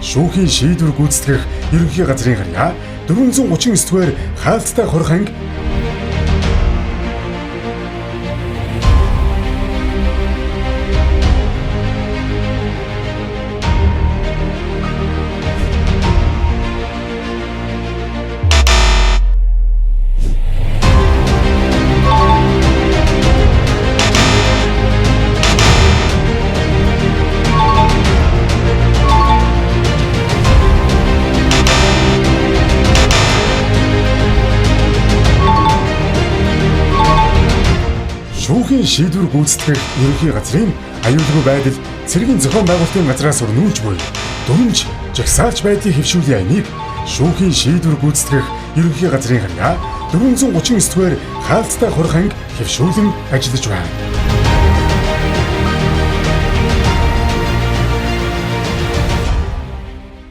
Шүүхийн шийдвэр гүйцэтгэх ерөнхий газрын харьяа 439-р хаалттай хорих анги шүүхийн шийдвэр гүйцэтгэх ерөнхий газрын аюулгүй байдал цэргийн зохион байгуулалтын газраас өрнүүлж буй дүнж жагсаалч байдлыг хэвшүүлэн айныг шүүхийн шийдвэр гүйцэтгэх ерөнхий газрын харьяа 439-р хаалттай хорих анги хэвшүүлэн ажиллаж байна.